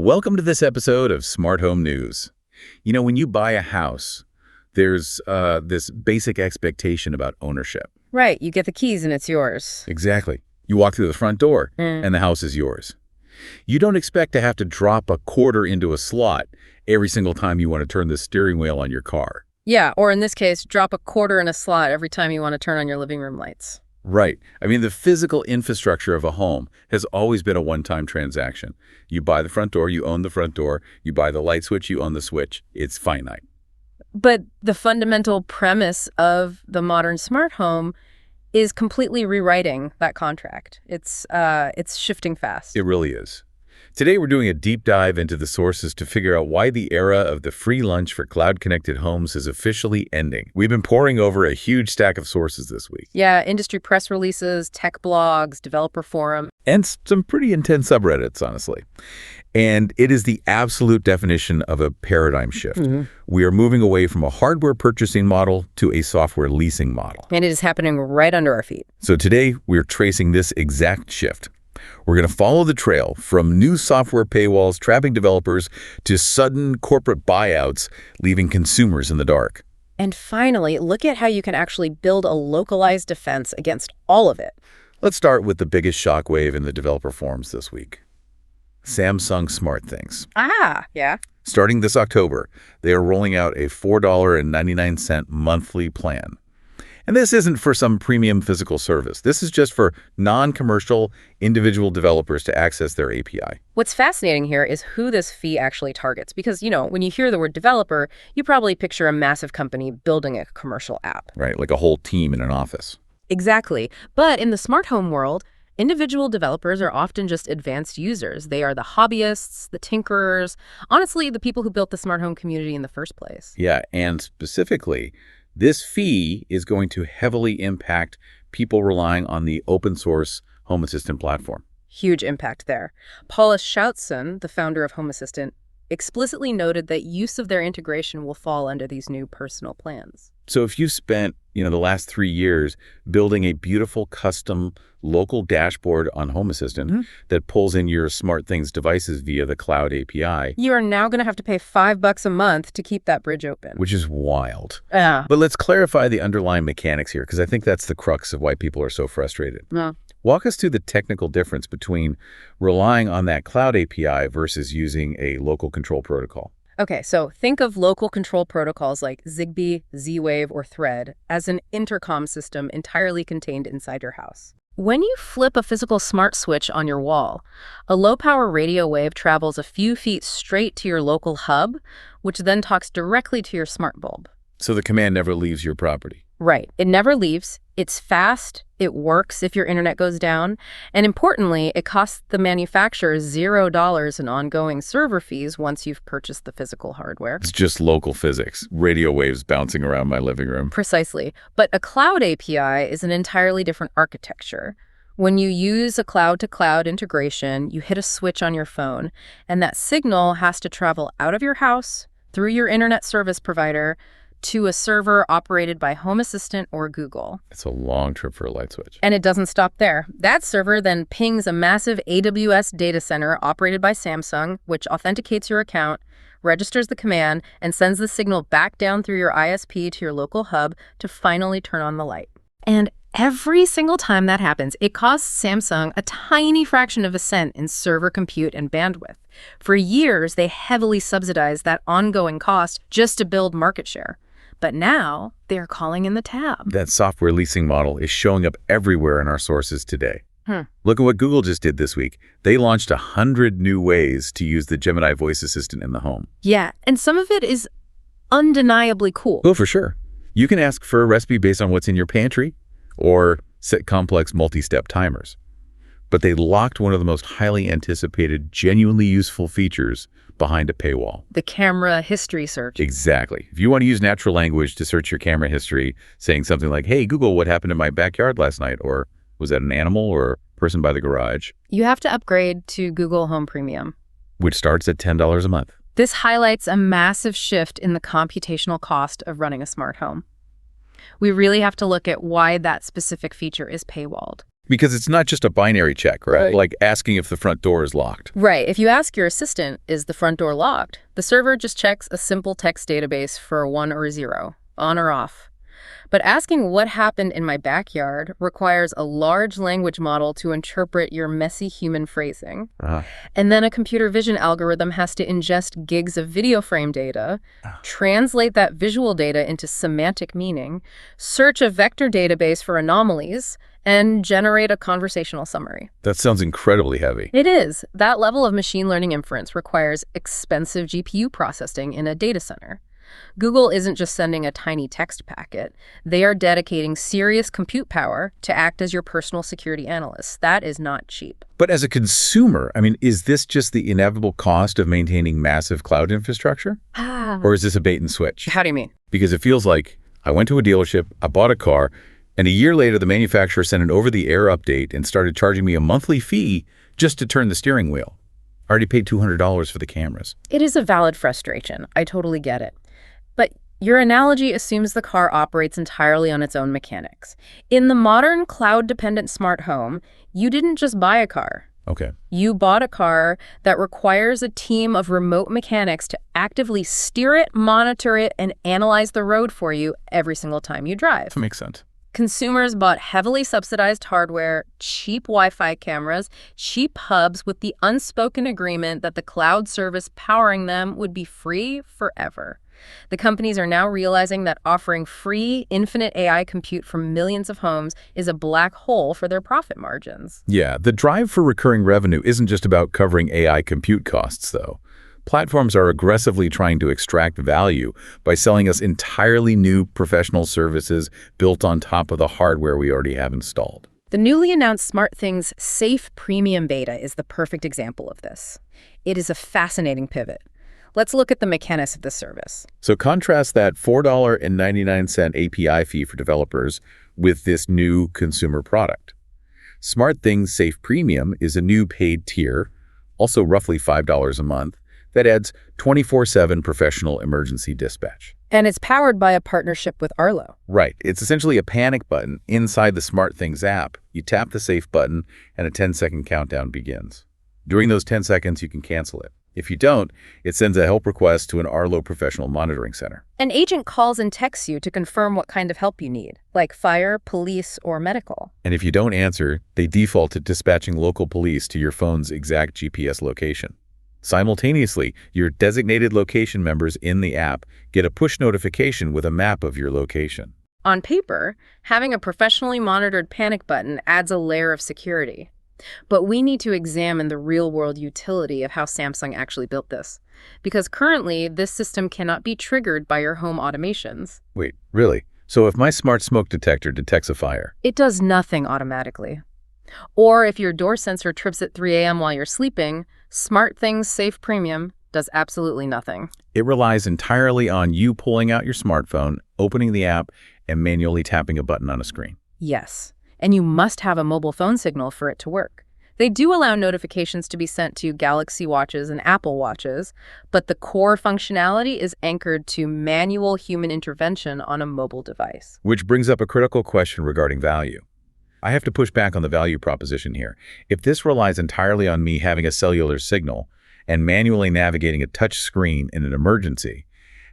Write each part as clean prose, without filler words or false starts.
Welcome to this episode of Smart Home News. When you buy a house, there's this basic expectation about ownership. Right, you get the keys and it's yours. Exactly. You walk through the front door and the house is yours. You don't expect to have to drop a quarter into a slot every single time you want to turn the steering wheel on your car. Yeah, or in this case, drop a quarter in a slot every time you want to turn on your living room lights. Right. The physical infrastructure of a home has always been a one-time transaction. You buy the front door, you own the front door. You buy the light switch, you own the switch. It's finite. But the fundamental premise of the modern smart home is completely rewriting that contract. It's shifting fast. It really is. Today, we're doing a deep dive into the sources to figure out why the era of the free lunch for cloud-connected homes is officially ending. We've been poring over a huge stack of sources this week. Yeah, industry press releases, tech blogs, developer forum. And some pretty intense subreddits, honestly. And it is the absolute definition of a paradigm shift. We are moving away from a hardware purchasing model to a software leasing model. And it is happening right under our feet. So today, we're tracing this exact shift. We're going to follow the trail from new software paywalls trapping developers to sudden corporate buyouts leaving consumers in the dark. And finally, look at how you can actually build a localized defense against all of it. Let's start with the biggest shockwave in the developer forums this week. Samsung SmartThings. Yeah. Starting this October, they are rolling out a $4.99 monthly plan. And this isn't for some premium physical service. This is just for non-commercial individual developers to access their API. What's fascinating here is who this fee actually targets. Because, when you hear the word developer, you probably picture a massive company building a commercial app. Right, like a whole team in an office. Exactly. But in the smart home world, individual developers are often just advanced users. They are the hobbyists, the tinkerers, honestly, the people who built the smart home community in the first place. Yeah, and specifically, this fee is going to heavily impact people relying on the open source Home Assistant platform. Huge impact there. Paula Schoutson, the founder of Home Assistant, explicitly noted that use of their integration will fall under these new personal plans. So if you spent, the last 3 years building a beautiful custom local dashboard on Home Assistant that pulls in your SmartThings devices via the cloud API, you are now going to have to pay $5 a month to keep that bridge open. which is wild. Yeah. But let's clarify the underlying mechanics here, because I think that's the crux of why people are so frustrated. Walk us through the technical difference between relying on that cloud API versus using a local control protocol. Okay, so think of local control protocols like Zigbee, Z-Wave, or Thread as an intercom system entirely contained inside your house. When you flip a physical smart switch on your wall, a low-power radio wave travels a few feet straight to your local hub, which then talks directly to your smart bulb. So the command never leaves your property. Right. It never leaves. It's fast. It works if your internet goes down. And importantly, it costs the manufacturer $0 in ongoing server fees once you've purchased the physical hardware. It's just local physics, radio waves bouncing around my living room. Precisely. But a cloud API is an entirely different architecture. When you use a cloud-to-cloud integration, you hit a switch on your phone, and that signal has to travel out of your house, through your internet service provider, to a server operated by Home Assistant or Google. It's a long trip for a light switch. And it doesn't stop there. That server then pings a massive AWS data center operated by Samsung, which authenticates your account, registers the command, and sends the signal back down through your ISP to your local hub to finally turn on the light. And every single time that happens, it costs Samsung a tiny fraction of a cent in server compute and bandwidth. For years, they heavily subsidized that ongoing cost just to build market share. But now they're calling in the tab. That software leasing model is showing up everywhere in our sources today. Look at what Google just did this week. They launched 100 new ways to use the Gemini voice assistant in the home. Yeah, and some of it is undeniably cool. Oh, for sure. You can ask for a recipe based on what's in your pantry or set complex multi-step timers. But they locked one of the most highly anticipated, genuinely useful features behind a paywall. The camera history search. Exactly. If you want to use natural language to search your camera history, saying something like, hey, Google, what happened in my backyard last night? Or was that an animal or a person by the garage? You have to upgrade to Google Home Premium, which starts at $10 a month. This highlights a massive shift in the computational cost of running a smart home. We really have to look at why that specific feature is paywalled. Because it's not just a binary check, right? Like asking if the front door is locked. Right. If you ask your assistant, is the front door locked? The server just checks a simple text database for a 1 or a 0, on or off. But asking what happened in my backyard requires a large language model to interpret your messy human phrasing. And then a computer vision algorithm has to ingest gigs of video frame data, translate that visual data into semantic meaning, search a vector database for anomalies, and generate a conversational summary. That sounds incredibly heavy. It is. That level of machine learning inference requires expensive GPU processing in a data center. Google isn't just sending a tiny text packet. They are dedicating serious compute power to act as your personal security analyst. That is not cheap. But as a consumer, I mean, is this just the inevitable cost of maintaining massive cloud infrastructure? Or is this a bait and switch? How do you mean? Because it feels like I went to a dealership, I bought a car, and a year later the manufacturer sent an over-the-air update and started charging me a monthly fee just to turn the steering wheel. I already paid $200 for the cameras. It is a valid frustration. I totally get it. But your analogy assumes the car operates entirely on its own mechanics. In the modern cloud-dependent smart home, you didn't just buy a car. Okay. You bought a car that requires a team of remote mechanics to actively steer it, monitor it, and analyze the road for you every single time you drive. That makes sense. Consumers bought heavily subsidized hardware, cheap Wi-Fi cameras, cheap hubs with the unspoken agreement that the cloud service powering them would be free forever. The companies are now realizing that offering free, infinite AI compute for millions of homes is a black hole for their profit margins. Yeah, the drive for recurring revenue isn't just about covering AI compute costs, though. Platforms are aggressively trying to extract value by selling us entirely new professional services built on top of the hardware we already have installed. The newly announced SmartThings Safe Premium Beta is the perfect example of this. It is a fascinating pivot. Let's look at the mechanics of the service. So contrast that $4.99 API fee for developers with this new consumer product. SmartThings Safe Premium is a new paid tier, also roughly $5 a month, that adds 24/7 professional emergency dispatch. And it's powered by a partnership with Arlo. Right. It's essentially a panic button inside the SmartThings app. You tap the safe button and a 10-second countdown begins. During those 10 seconds, you can cancel it. If you don't, it sends a help request to an Arlo professional monitoring center. An agent calls and texts you to confirm what kind of help you need, like fire, police, or medical. And if you don't answer, they default to dispatching local police to your phone's exact GPS location. Simultaneously, your designated location members in the app get a push notification with a map of your location. On paper, having a professionally monitored panic button adds a layer of security. But we need to examine the real-world utility of how Samsung actually built this. Because currently, this system cannot be triggered by your home automations. Wait, really? So if my smart smoke detector detects a fire? It does nothing automatically. Or if your door sensor trips at 3 a.m. while you're sleeping, SmartThings Safe Premium does absolutely nothing. It relies entirely on you pulling out your smartphone, opening the app, and manually tapping a button on a screen. Yes. And you must have a mobile phone signal for it to work. They do allow notifications to be sent to Galaxy Watches and Apple Watches, but the core functionality is anchored to manual human intervention on a mobile device. Which brings up a critical question regarding value. I have to push back on the value proposition here. If this relies entirely on me having a cellular signal and manually navigating a touch screen in an emergency,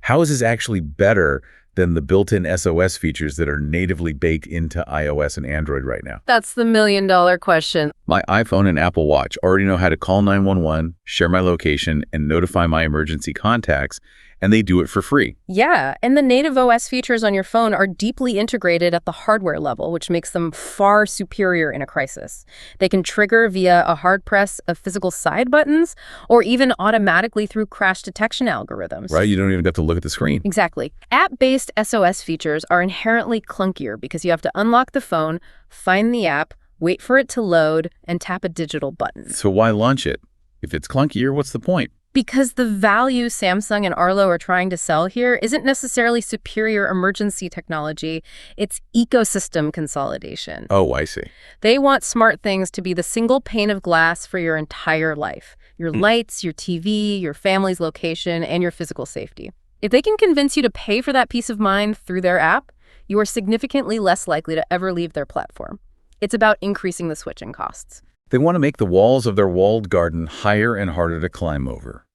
how is this actually better than the built-in SOS features that are natively baked into iOS and Android right now? That's the million-dollar question. My iPhone and Apple Watch already know how to call 911, share my location, and notify my emergency contacts, and they do it for free. Yeah, and the native OS features on your phone are deeply integrated at the hardware level, which makes them far superior in a crisis. They can trigger via a hard press of physical side buttons, or even automatically through crash detection algorithms. Right, you don't even have to look at the screen. Exactly. App-based SOS features are inherently clunkier because you have to unlock the phone, find the app, wait for it to load, and tap a digital button. So why launch it? If it's clunkier, what's the point? Because the value Samsung and Arlo are trying to sell here isn't necessarily superior emergency technology, it's ecosystem consolidation. Oh, I see. They want SmartThings to be the single pane of glass for your entire life. Your lights, your TV, your family's location, and your physical safety. If they can convince you to pay for that peace of mind through their app, you are significantly less likely to ever leave their platform. It's about increasing the switching costs. They want to make the walls of their walled garden higher and harder to climb over.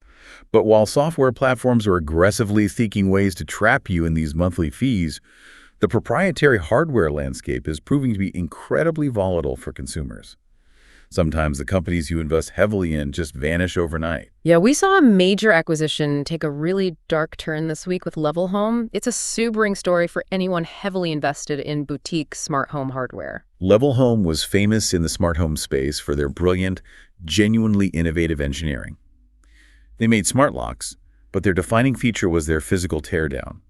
But while software platforms are aggressively seeking ways to trap you in these monthly fees, the proprietary hardware landscape is proving to be incredibly volatile for consumers. Sometimes the companies you invest heavily in just vanish overnight. Yeah, we saw a major acquisition take a really dark turn this week with Level Home. It's a sobering story for anyone heavily invested in boutique smart home hardware. Level Home was famous in the smart home space for their brilliant, genuinely innovative engineering. They made smart locks, but their defining feature was their physical teardown.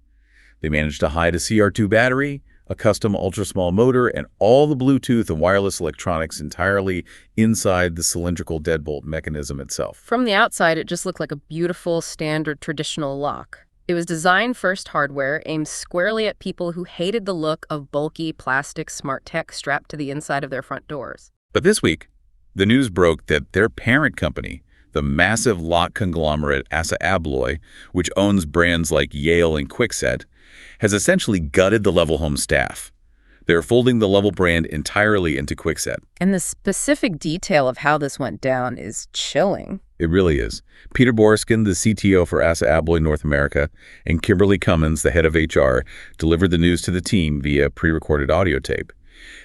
They managed to hide a CR2 battery, a custom ultra-small motor, and all the Bluetooth and wireless electronics entirely inside the cylindrical deadbolt mechanism itself. From the outside, it just looked like a beautiful, standard, traditional lock. It was design-first hardware aimed squarely at people who hated the look of bulky plastic smart tech strapped to the inside of their front doors. But this week, the news broke that their parent company, the massive lock conglomerate ASSA ABLOY, which owns brands like Yale and Kwikset, has essentially gutted the Level Home staff. They're folding the Level brand entirely into Kwikset. And the specific detail of how this went down is chilling. It really is. Peter Boriskin, the CTO for ASSA ABLOY North America, and Kimberly Cummins, the head of HR, delivered the news to the team via pre-recorded audio tape.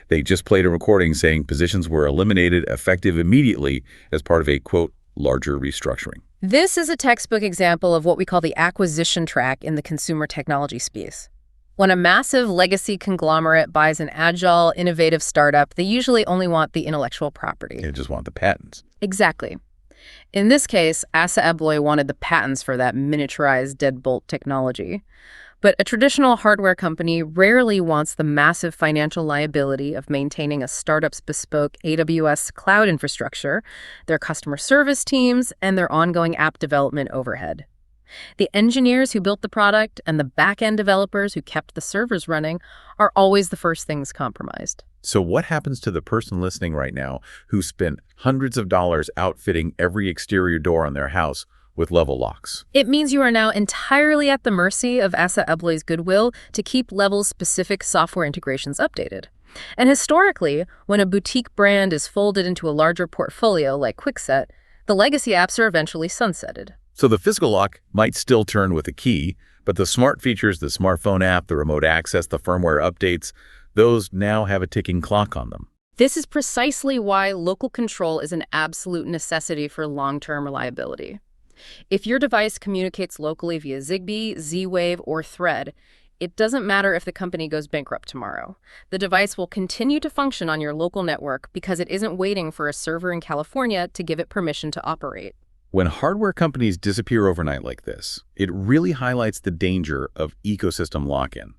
They just played a recording saying positions were eliminated effective immediately as part of a, quote, larger restructuring. This is a textbook example of what we call the acquisition track in the consumer technology space. When a massive legacy conglomerate buys an agile, innovative startup, they usually only want the intellectual property. They just want the patents. Exactly. In this case, ASSA ABLOY wanted the patents for that miniaturized deadbolt technology. But a traditional hardware company rarely wants the massive financial liability of maintaining a startup's bespoke AWS cloud infrastructure, their customer service teams, and their ongoing app development overhead. The engineers who built the product and the back-end developers who kept the servers running are always the first things compromised. So what happens to the person listening right now who spent hundreds of dollars outfitting every exterior door on their house with Level locks? It means you are now entirely at the mercy of ASSA ABLOY's goodwill to keep Level's specific software integrations updated. And historically, when a boutique brand is folded into a larger portfolio like Kwikset, the legacy apps are eventually sunsetted. So the physical lock might still turn with a key, but the smart features, the smartphone app, the remote access, the firmware updates, those now have a ticking clock on them. This is precisely why local control is an absolute necessity for long-term reliability. If your device communicates locally via Zigbee, Z-Wave, or Thread, it doesn't matter if the company goes bankrupt tomorrow. The device will continue to function on your local network because it isn't waiting for a server in California to give it permission to operate. When hardware companies disappear overnight like this, it really highlights the danger of ecosystem lock-in.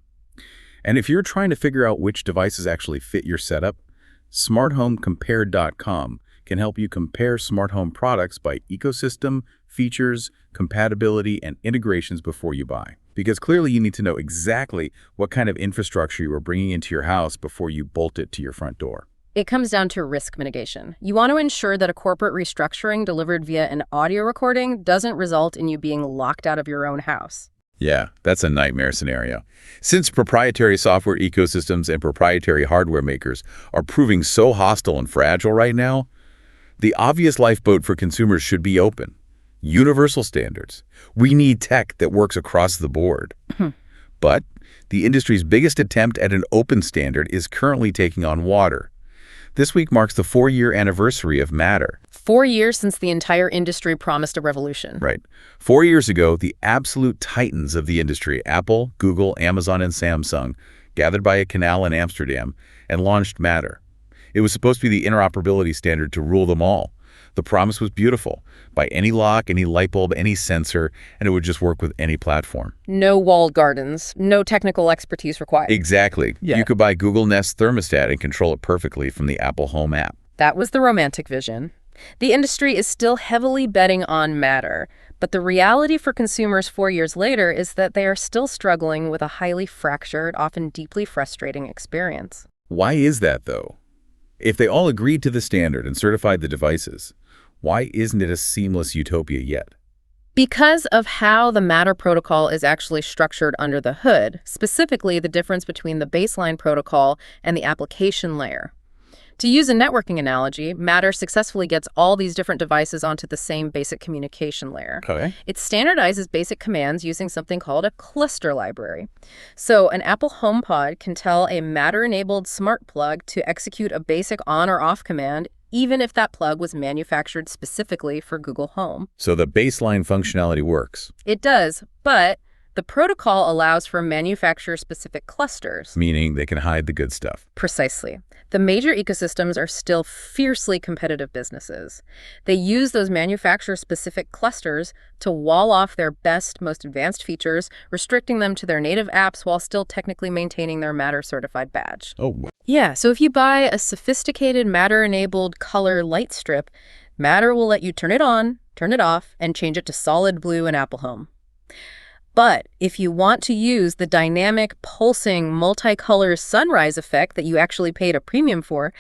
And if you're trying to figure out which devices actually fit your setup, smarthomecompared.com can help you compare smart home products by ecosystem, features, compatibility, and integrations before you buy. Because clearly you need to know exactly what kind of infrastructure you are bringing into your house before you bolt it to your front door. It comes down to risk mitigation. You want to ensure that a corporate restructuring delivered via an audio recording doesn't result in you being locked out of your own house. Yeah, that's a nightmare scenario. Since proprietary software ecosystems and proprietary hardware makers are proving so hostile and fragile right now, the obvious lifeboat for consumers should be open. Universal standards. We need tech that works across the board. But the industry's biggest attempt at an open standard is currently taking on water. This week marks the 4-year anniversary of Matter. 4 years since the entire industry promised a revolution. Right. 4 years ago, the absolute titans of the industry, Apple, Google, Amazon, and Samsung, gathered by a canal in Amsterdam and launched Matter. It was supposed to be the interoperability standard to rule them all. The promise was beautiful. Buy any lock, any light bulb, any sensor, and it would just work with any platform. No walled gardens, no technical expertise required. Exactly. Yeah. You could buy Google Nest thermostat and control it perfectly from the Apple Home app. That was the romantic vision. The industry is still heavily betting on Matter, but the reality for consumers 4 years later is that they are still struggling with a highly fractured, often deeply frustrating experience. Why is that, though? If they all agreed to the standard and certified the devices, why isn't it a seamless utopia yet? Because of how the Matter protocol is actually structured under the hood, specifically the difference between the baseline protocol and the application layer. To use a networking analogy, Matter successfully gets all these different devices onto the same basic communication layer. Okay. It standardizes basic commands using something called a cluster library. So an Apple HomePod can tell a Matter-enabled smart plug to execute a basic on or off command, even if that plug was manufactured specifically for Google Home. So the baseline functionality works, It does, but the protocol allows for manufacturer-specific clusters. meaning they can hide the good stuff. Precisely. The major ecosystems are still fiercely competitive businesses. They use those manufacturer-specific clusters to wall off their best, most advanced features, restricting them to their native apps while still technically maintaining their Matter-certified badge. Oh, Yeah, so if you buy a sophisticated Matter-enabled color light strip, Matter will let you turn it on, turn it off, and change it to solid blue in Apple Home. But if you want to use the dynamic, pulsing, multicolor sunrise effect that you actually paid a premium for,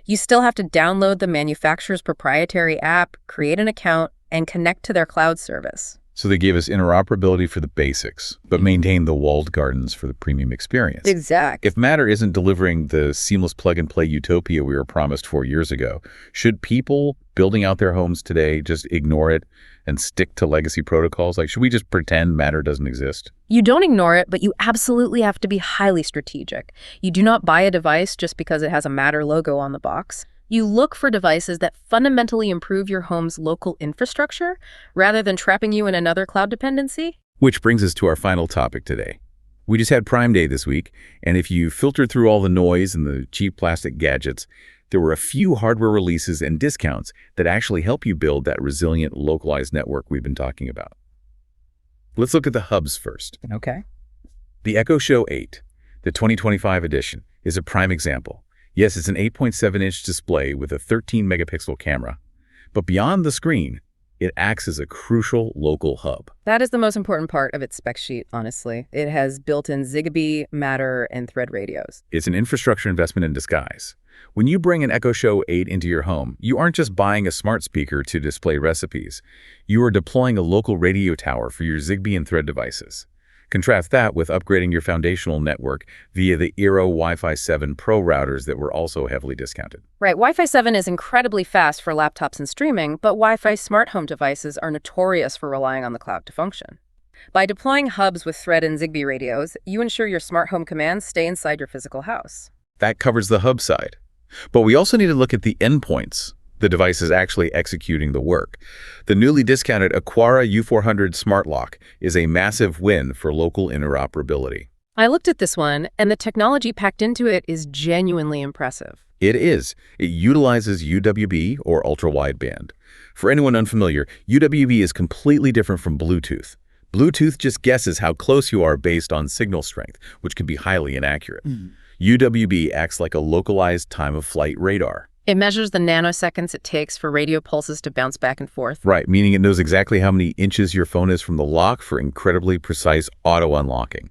you still have to download the manufacturer's proprietary app, create an account, and connect to their cloud service. so they gave us interoperability for the basics, but maintain the walled gardens for the premium experience. Exact. If Matter isn't delivering the seamless plug-and-play utopia we were promised 4 years ago, should people building out their homes today just ignore it and stick to legacy protocols? Like, should we just pretend Matter doesn't exist? You don't ignore it, but you absolutely have to be highly strategic. You do not buy a device just because it has a Matter logo on the box. You look for devices that fundamentally improve your home's local infrastructure rather than trapping you in another cloud dependency. Which brings us to our final topic today. We just had Prime Day this week, and if you filtered through all the noise and the cheap plastic gadgets, there were a few hardware releases and discounts that actually help you build that resilient, localized network we've been talking about. Let's look at the hubs first. Okay. The Echo Show 8, the 2025 edition, is a prime example. Yes, it's an 8.7-inch display with a 13-megapixel camera, but beyond the screen, it acts as a crucial local hub. That is the most important part of its spec sheet, honestly. It has built-in Zigbee, Matter, and Thread radios. It's an infrastructure investment in disguise. When you bring an Echo Show 8 into your home, you aren't just buying a smart speaker to display recipes. You are deploying a local radio tower for your Zigbee and Thread devices. Contrast that with upgrading your foundational network via the Eero Wi-Fi 7 Pro routers that were also heavily discounted. Right, Wi-Fi 7 is incredibly fast for laptops and streaming, but Wi-Fi smart home devices are notorious for relying on the cloud to function. By deploying hubs with Thread and Zigbee radios, you ensure your smart home commands stay inside your physical house. That covers the hub side. But we also need to look at the endpoints. The device is actually executing the work. The newly discounted Aquara U400 Smart Lock is a massive win for local interoperability. I looked at this one, and the technology packed into it is genuinely impressive. It is. It utilizes UWB, or ultra-wideband. For anyone unfamiliar, UWB is completely different from Bluetooth. Bluetooth just guesses how close you are based on signal strength, which can be highly inaccurate. UWB acts like a localized time-of-flight radar. It measures the nanoseconds it takes for radio pulses to bounce back and forth. Right, meaning it knows exactly how many inches your phone is from the lock for incredibly precise auto-unlocking.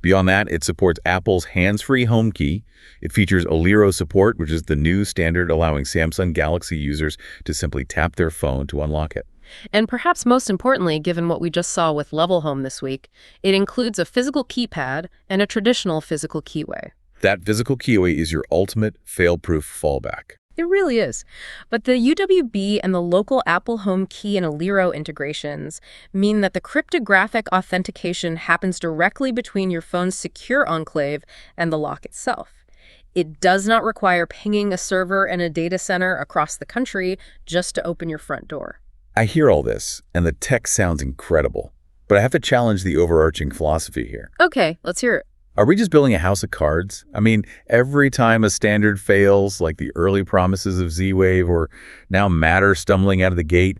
Beyond that, it supports Apple's hands-free home key. It features Aliro support, which is the new standard allowing Samsung Galaxy users to simply tap their phone to unlock it. And perhaps most importantly, given what we just saw with Level Home this week, it includes a physical keypad and a traditional physical keyway. That physical keyway is your ultimate fail-proof fallback. It really is. But the UWB and the local Apple Home Key and Aliro integrations mean that the cryptographic authentication happens directly between your phone's secure enclave and the lock itself. It does not require pinging a server and a data center across the country just to open your front door. I hear all this, and the tech sounds incredible. But I have to challenge the overarching philosophy here. Okay, let's hear it. Are we just building a house of cards? I mean, every time a standard fails, like the early promises of Z-Wave or now Matter stumbling out of the gate,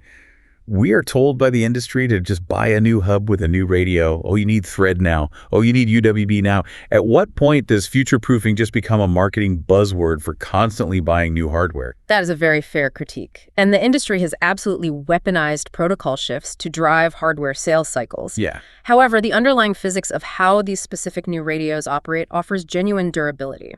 we are told by the industry to just buy a new hub with a new radio. Oh, you need Thread now. Oh, you need UWB now. At what point does future-proofing just become a marketing buzzword for constantly buying new hardware? That is a very fair critique. And the industry has absolutely weaponized protocol shifts to drive hardware sales cycles. Yeah. However, the underlying physics of how these specific new radios operate offers genuine durability.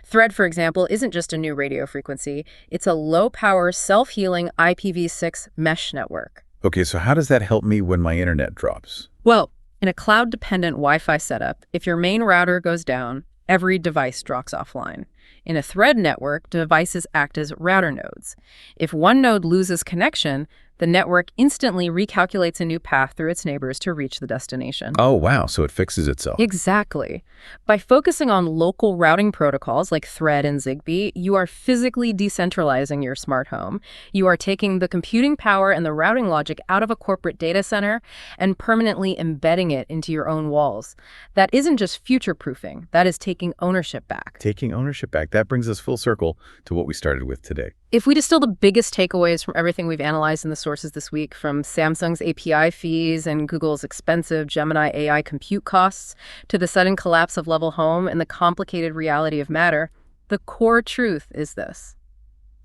Thread, for example, isn't just a new radio frequency. It's a low-power, self-healing IPv6 mesh network. Okay, so how does that help me when my internet drops? Well, in a cloud-dependent Wi-Fi setup, if your main router goes down, every device drops offline. In a Thread network, devices act as router nodes. If one node loses connection, the network instantly recalculates a new path through its neighbors to reach the destination. Oh, wow, so it fixes itself. Exactly. By focusing on local routing protocols like Thread and Zigbee, you are physically decentralizing your smart home. You are taking the computing power and the routing logic out of a corporate data center and permanently embedding it into your own walls. That isn't just future-proofing, that is taking ownership back. Taking ownership back. That brings us full circle to what we started with today. If we distill the biggest takeaways from everything we've analyzed in the sources this week, from Samsung's API fees and Google's expensive Gemini AI compute costs to the sudden collapse of Level Home and the complicated reality of Matter, the core truth is this.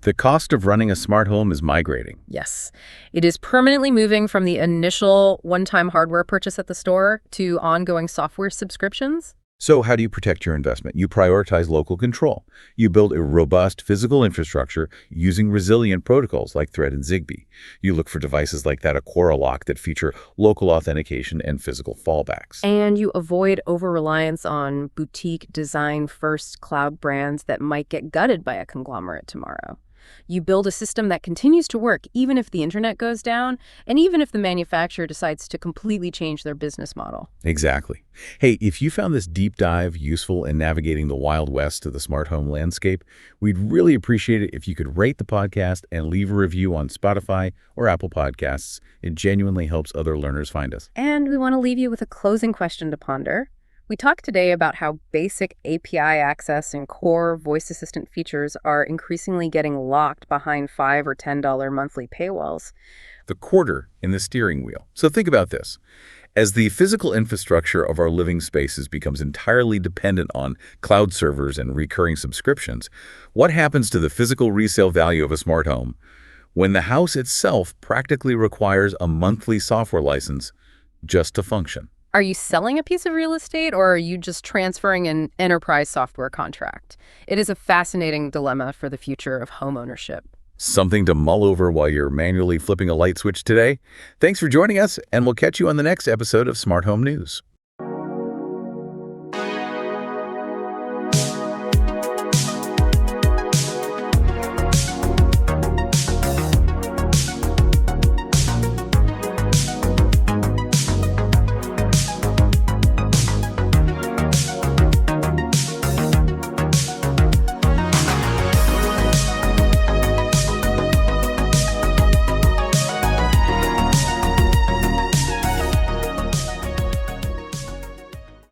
The cost of running a smart home is migrating. Yes, it is permanently moving from the initial one-time hardware purchase at the store to ongoing software subscriptions. So how do you protect your investment? You prioritize local control. You build a robust physical infrastructure using resilient protocols like Thread and Zigbee. You look for devices like that Aquara lock that feature local authentication and physical fallbacks. And you avoid over-reliance on boutique design-first cloud brands that might get gutted by a conglomerate tomorrow. You build a system that continues to work even if the internet goes down and even if the manufacturer decides to completely change their business model. Exactly. Hey, if you found this deep dive useful in navigating the Wild West of the smart home landscape, we'd really appreciate it if you could rate the podcast and leave a review on Spotify or Apple Podcasts. It genuinely helps other learners find us. And we want to leave you with a closing question to ponder. We talked today about how basic API access and core voice assistant features are increasingly getting locked behind $5 or $10 monthly paywalls. The quarter in the steering wheel. So think about this. As the physical infrastructure of our living spaces becomes entirely dependent on cloud servers and recurring subscriptions, what happens to the physical resale value of a smart home when the house itself practically requires a monthly software license just to function? Are you selling a piece of real estate, or are you just transferring an enterprise software contract? It is a fascinating dilemma for the future of home ownership. Something to mull over while you're manually flipping a light switch today? Thanks for joining us, and we'll catch you on the next episode of Smart Home News.